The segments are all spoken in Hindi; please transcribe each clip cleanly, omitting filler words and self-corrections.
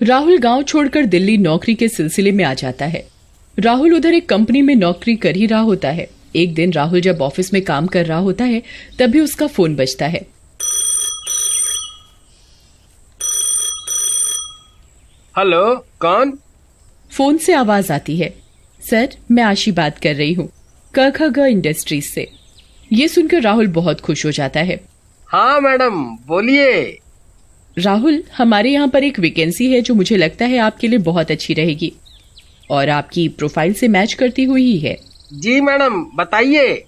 राहुल गांव छोड़कर दिल्ली नौकरी के सिलसिले में आ जाता है। राहुल उधर एक कंपनी में नौकरी कर ही रहा होता है। एक दिन राहुल जब ऑफिस में काम कर रहा होता है तभी उसका फोन बजता है। हेलो, कौन? फोन से आवाज आती है। सर, मैं आशी बात कर रही हूँ, क इंडस्ट्रीज से। ये सुनकर राहुल बहुत खुश हो जाता है। हाँ मैडम, बोलिए। राहुल, हमारे यहाँ पर एक वैकेंसी है जो मुझे लगता है आपके लिए बहुत अच्छी रहेगी और आपकी प्रोफाइल से मैच करती हुई ही है। जी मैडम, बताइए।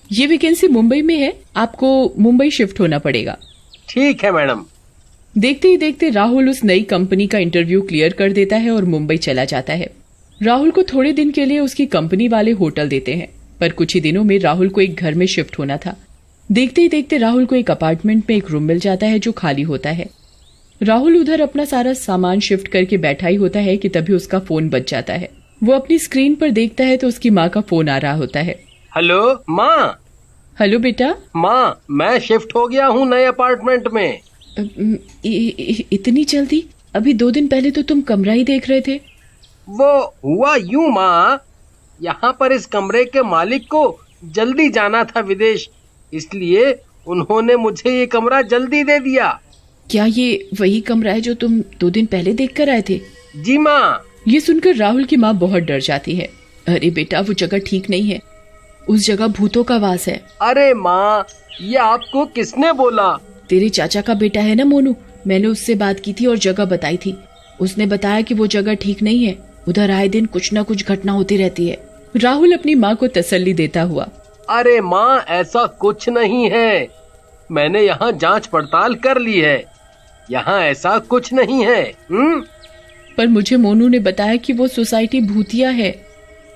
ये वैकेंसी मुंबई में है, आपको मुंबई शिफ्ट होना पड़ेगा। ठीक है मैडम। देखते ही देखते राहुल उस नई कंपनी का इंटरव्यू क्लियर कर देता है और मुंबई चला जाता है। राहुल को थोड़े दिन के लिए उसकी कंपनी वाले होटल देते हैं, पर कुछ ही दिनों में राहुल को एक घर में शिफ्ट होना था। देखते ही देखते राहुल को एक अपार्टमेंट में एक रूम मिल जाता है जो खाली होता है। राहुल उधर अपना सारा सामान शिफ्ट करके बैठा ही होता है कि तभी उसका फोन बज जाता है। वो अपनी स्क्रीन पर देखता है तो उसकी माँ का फोन आ रहा होता है। हेलो माँ। हेलो बेटा। माँ, मैं शिफ्ट हो गया हूँ नए अपार्टमेंट में। इतनी जल्दी? अभी 2 दिन पहले तो तुम कमरा ही देख रहे थे। वो हुआ यूं माँ, यहाँ पर इस कमरे के मालिक को जल्दी जाना था विदेश, इसलिए उन्होंने मुझे ये कमरा जल्दी दे दिया। क्या ये वही कमरा है जो तुम 2 दिन पहले देख कर आए थे? जी माँ। ये सुनकर राहुल की माँ बहुत डर जाती है। अरे बेटा, वो जगह ठीक नहीं है, उस जगह भूतों का वास है। अरे माँ, ये आपको किसने बोला? तेरे चाचा का बेटा है ना मोनू, मैंने उससे बात की थी और जगह बताई थी। उसने बताया कि वो जगह ठीक नहीं है, उधर आए दिन कुछ न कुछ घटना होती रहती है। राहुल अपनी माँ को तसल्ली देता हुआ। अरे माँ, ऐसा कुछ नहीं है, मैंने यहाँ जांच पड़ताल कर ली है, यहाँ ऐसा कुछ नहीं है। पर मुझे मोनू ने बताया कि वो सोसाइटी भूतिया है।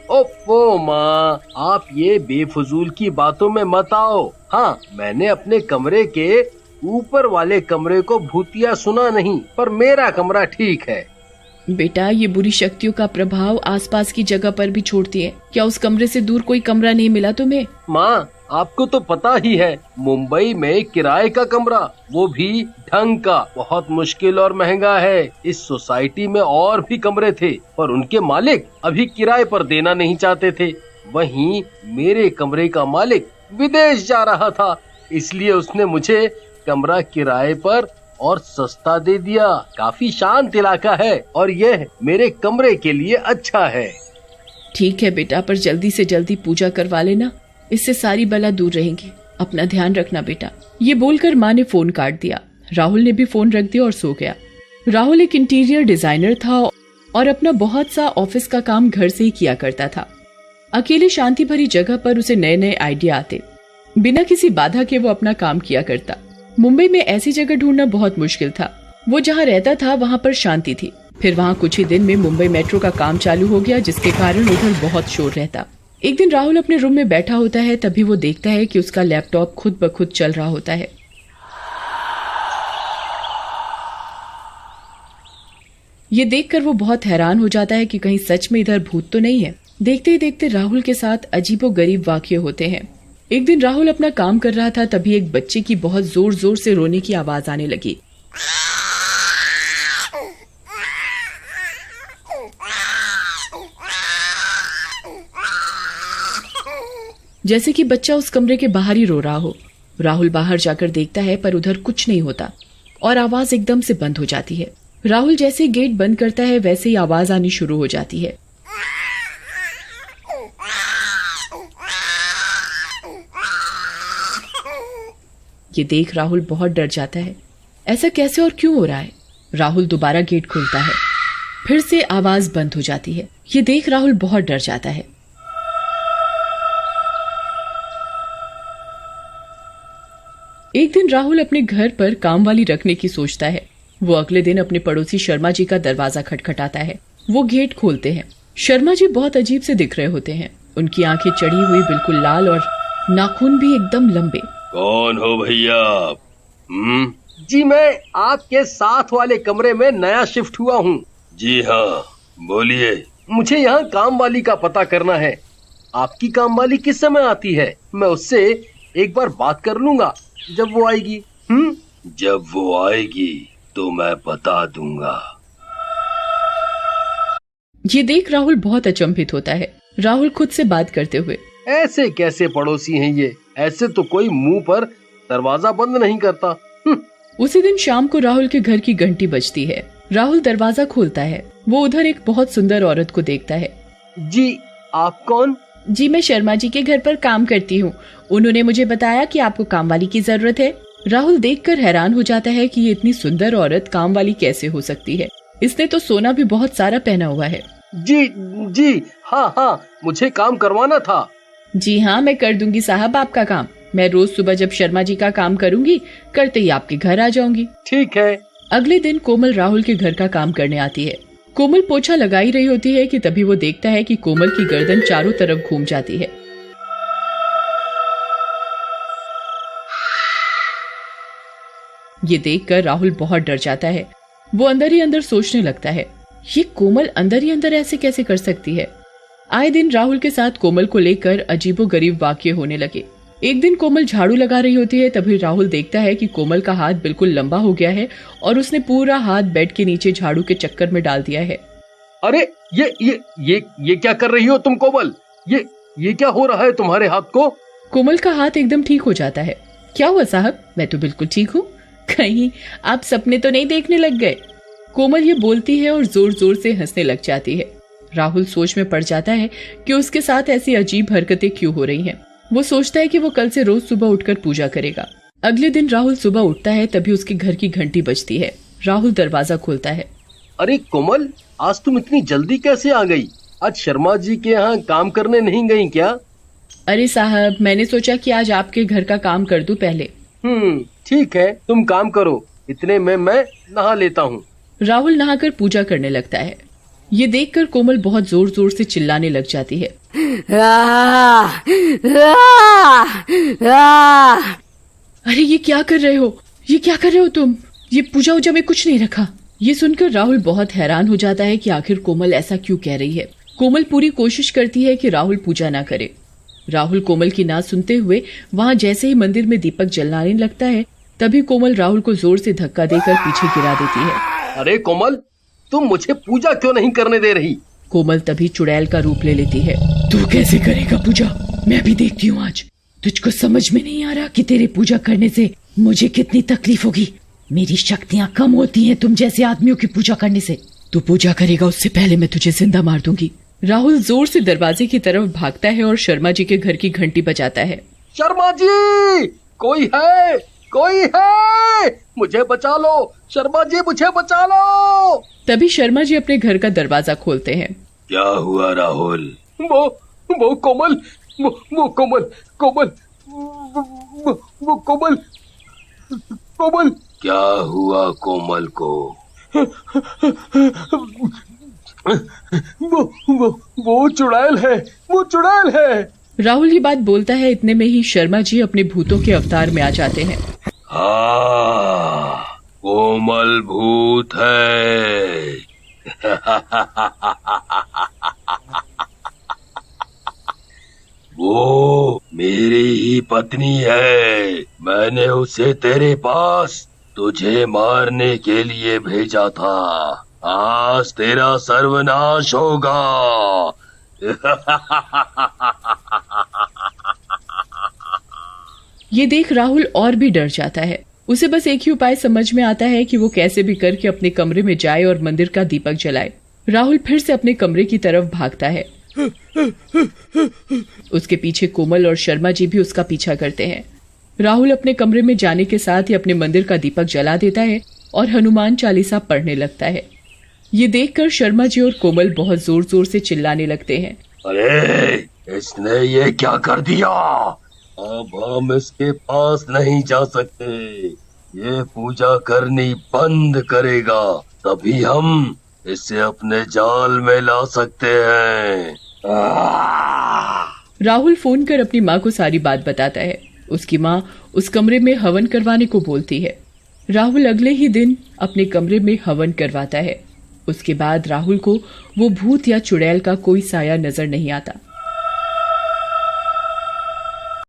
ओफो माँ, आप ये बेफजूल की बातों में मत आओ। हाँ, मैंने अपने कमरे के ऊपर वाले कमरे को भूतिया सुना नहीं, पर मेरा कमरा ठीक है। बेटा, ये बुरी शक्तियों का प्रभाव आसपास की जगह पर भी छोड़ती है। क्या उस कमरे से दूर कोई कमरा नहीं मिला तुम्हें? माँ, आपको तो पता ही है, मुंबई में किराए का कमरा, वो भी ढंग का, बहुत मुश्किल और महंगा है। इस सोसाइटी में और भी कमरे थे, पर उनके मालिक अभी किराए पर देना नहीं चाहते थे। वहीं मेरे कमरे का मालिक विदेश जा रहा था, इसलिए उसने मुझे कमरा किराए पर और सस्ता दे दिया। काफी शांत इलाका है और यह मेरे कमरे के लिए अच्छा है। ठीक है बेटा, पर जल्दी से जल्दी पूजा करवा लेना, इससे सारी बला दूर रहेंगी। अपना ध्यान रखना बेटा। ये बोलकर माँ ने फोन काट दिया। राहुल ने भी फोन रख दिया और सो गया। राहुल एक इंटीरियर डिजाइनर था और अपना बहुत सा ऑफिस का काम घर से ही किया करता था। अकेले शांति भरी जगह पर उसे नए नए आइडिया आते। बिना किसी बाधा के वो अपना काम किया करता। मुंबई में ऐसी जगह ढूंढना बहुत मुश्किल था। वो जहाँ रहता था वहाँ पर शांति थी। फिर वहाँ कुछ ही दिन में मुंबई मेट्रो का काम चालू हो गया, जिसके कारण उधर बहुत शोर रहता। एक दिन राहुल अपने रूम में बैठा होता है, तभी वो देखता है कि उसका लैपटॉप खुद ब खुद चल रहा होता है। ये देखकर वो बहुत हैरान हो जाता है कि कहीं सच में इधर भूत तो नहीं है। देखते ही देखते राहुल के साथ अजीबोगरीब वाकये होते हैं। एक दिन राहुल अपना काम कर रहा था, तभी एक बच्चे की बहुत जोर जोर से रोने की आवाज आने लगी। जैसे कि बच्चा उस कमरे के बाहर ही रो रहा हो। राहुल बाहर जाकर देखता है, पर उधर कुछ नहीं होता और आवाज एकदम से बंद हो जाती है। राहुल जैसे गेट बंद करता है, वैसे ही आवाज आनी शुरू हो जाती है। ये देख राहुल बहुत डर जाता है। ऐसा कैसे और क्यों हो रहा है? राहुल दोबारा गेट खोलता है, फिर से आवाज बंद हो जाती है। ये देख राहुल बहुत डर जाता है। एक दिन राहुल अपने घर पर काम वाली रखने की सोचता है। वो अगले दिन अपने पड़ोसी शर्मा जी का दरवाजा खटखटाता है। वो गेट खोलते हैं। शर्मा जी बहुत अजीब से दिख रहे होते हैं। उनकी आंखें चढ़ी हुई, बिल्कुल लाल और नाखून भी एकदम लंबे। कौन हो भैया? जी, मैं आपके साथ वाले कमरे में नया शिफ्ट हुआ हूँ। जी हाँ, बोलिए। मुझे यहाँ काम वाली का पता करना है। आपकी काम वाली किस समय आती है? मैं उससे एक बार बात कर लूंगा जब वो आएगी। जब वो आएगी तो मैं बता दूंगा। ये देख राहुल बहुत अचंभित होता है। राहुल खुद से बात करते हुए, ऐसे कैसे पड़ोसी हैं ये? ऐसे तो कोई मुंह पर दरवाजा बंद नहीं करता। उसी दिन शाम को राहुल के घर की घंटी बजती है। राहुल दरवाजा खोलता है। वो उधर एक बहुत सुंदर औरत को देखता है। जी, आप कौन? जी, मैं शर्मा जी के घर पर काम करती हूँ। उन्होंने मुझे बताया कि आपको काम वाली की जरूरत है। राहुल देखकर हैरान हो जाता है कि ये इतनी सुंदर औरत काम वाली कैसे हो सकती है। इसने तो सोना भी बहुत सारा पहना हुआ है। जी जी, हाँ, मुझे काम करवाना था। जी हाँ, मैं कर दूंगी साहब आपका काम। मैं रोज सुबह जब शर्मा जी का काम करूंगी, करते ही आपके घर आ जाऊंगी। ठीक है। अगले दिन कोमल राहुल के घर का काम करने आती है। कोमल पोछा लगा ही रही होती है कि तभी वो देखता है कि कोमल की गर्दन चारों तरफ घूम जाती है। ये देखकर राहुल बहुत डर जाता है। वो अंदर ही अंदर सोचने लगता है, ये कोमल अंदर ही अंदर ऐसे कैसे कर सकती है। आए दिन राहुल के साथ कोमल को लेकर अजीबोगरीब वाकये होने लगे। एक दिन कोमल झाड़ू लगा रही होती है, तभी राहुल देखता है कि कोमल का हाथ बिल्कुल लंबा हो गया है और उसने पूरा हाथ बेड के नीचे झाड़ू के चक्कर में डाल दिया है। अरे ये क्या कर रही हो तुम कोमल? ये क्या हो रहा है तुम्हारे हाथ को? कोमल का हाथ एकदम ठीक हो जाता है। क्या हुआ साहब? मैं तो बिल्कुल ठीक हूँ। कहीं आप सपने तो नहीं देखने लग गए? कोमल ये बोलती है और जोर जोर से हंसने लग जाती है। राहुल सोच में पड़ जाता है कि उसके साथ ऐसी अजीब हरकतें क्यों हो रही हैं। वो सोचता है कि वो कल से रोज सुबह उठकर पूजा करेगा। अगले दिन राहुल सुबह उठता है, तभी उसके घर की घंटी बजती है। राहुल दरवाजा खोलता है। अरे कोमल, आज तुम इतनी जल्दी कैसे आ गई? आज शर्मा जी के यहाँ काम करने नहीं गई क्या? अरे साहब, मैंने सोचा कि आज आपके घर का काम कर दूं पहले। ठीक है, तुम काम करो, इतने में मैं नहा लेता हूँ। राहुल नहाकर पूजा करने लगता है। ये देखकर कोमल बहुत जोर जोर से चिल्लाने लग जाती है। अरे ये क्या कर रहे हो? ये क्या कर रहे हो तुम? ये पूजा उजा में कुछ नहीं रखा। ये सुनकर राहुल बहुत हैरान हो जाता है कि आखिर कोमल ऐसा क्यों कह रही है। कोमल पूरी कोशिश करती है कि राहुल पूजा ना करे। राहुल कोमल की ना सुनते हुए वहाँ जैसे ही मंदिर में दीपक जलाने लगता है, तभी कोमल राहुल को जोर से धक्का देकर पीछे गिरा देती है। अरे कोमल, तुम मुझे पूजा क्यों नहीं करने दे रही? कोमल तभी चुड़ैल का रूप ले लेती है। तू कैसे करेगा पूजा? मैं भी देखती हूँ आज। तुझको समझ में नहीं आ रहा कि तेरे पूजा करने से मुझे कितनी तकलीफ होगी। मेरी शक्तियाँ कम होती हैं तुम जैसे आदमियों की पूजा करने से। तू पूजा करेगा उससे पहले मैं तुझे जिंदा मार दूंगी। राहुल जोर से दरवाजे की तरफ भागता है और शर्मा जी के घर की घंटी बजाता है। शर्मा जी, कोई है? कोई है? मुझे बचा लो शर्मा जी, मुझे बचा लो। तभी शर्मा जी अपने घर का दरवाजा खोलते हैं। क्या हुआ राहुल? वो कोमल, वो कोमल, वो कोमल। क्या हुआ कोमल को? वो चुड़ैल है, वो चुड़ैल है। राहुल ये बात बोलता है, इतने में ही शर्मा जी अपने भूतों के अवतार में आ जाते हैं। हाँ, कोमल भूत है। वो मेरी ही पत्नी है। मैंने उसे तेरे पास तुझे मारने के लिए भेजा था। आज तेरा सर्वनाश होगा। ये देख राहुल और भी डर जाता है। उसे बस एक ही उपाय समझ में आता है कि वो कैसे भी करके अपने कमरे में जाए और मंदिर का दीपक जलाए। राहुल फिर से अपने कमरे की तरफ भागता है। उसके पीछे कोमल और शर्मा जी भी उसका पीछा करते हैं। राहुल अपने कमरे में जाने के साथ ही अपने मंदिर का दीपक जला देता है और हनुमान चालीसा पढ़ने लगता है। ये देखकर शर्मा जी और कोमल बहुत जोर जोर से चिल्लाने लगते हैं। अरे, इसने ये क्या कर दिया? अब हम इसके पास नहीं जा सकते। ये पूजा करनी बंद करेगा, तभी हम इसे अपने जाल में ला सकते हैं। राहुल फोन कर अपनी माँ को सारी बात बताता है। उसकी माँ उस कमरे में हवन करवाने को बोलती है। राहुल अगले ही दिन अपने कमरे में हवन करवाता है। उसके बाद राहुल को वो भूत या चुड़ैल का कोई साया नजर नहीं आता।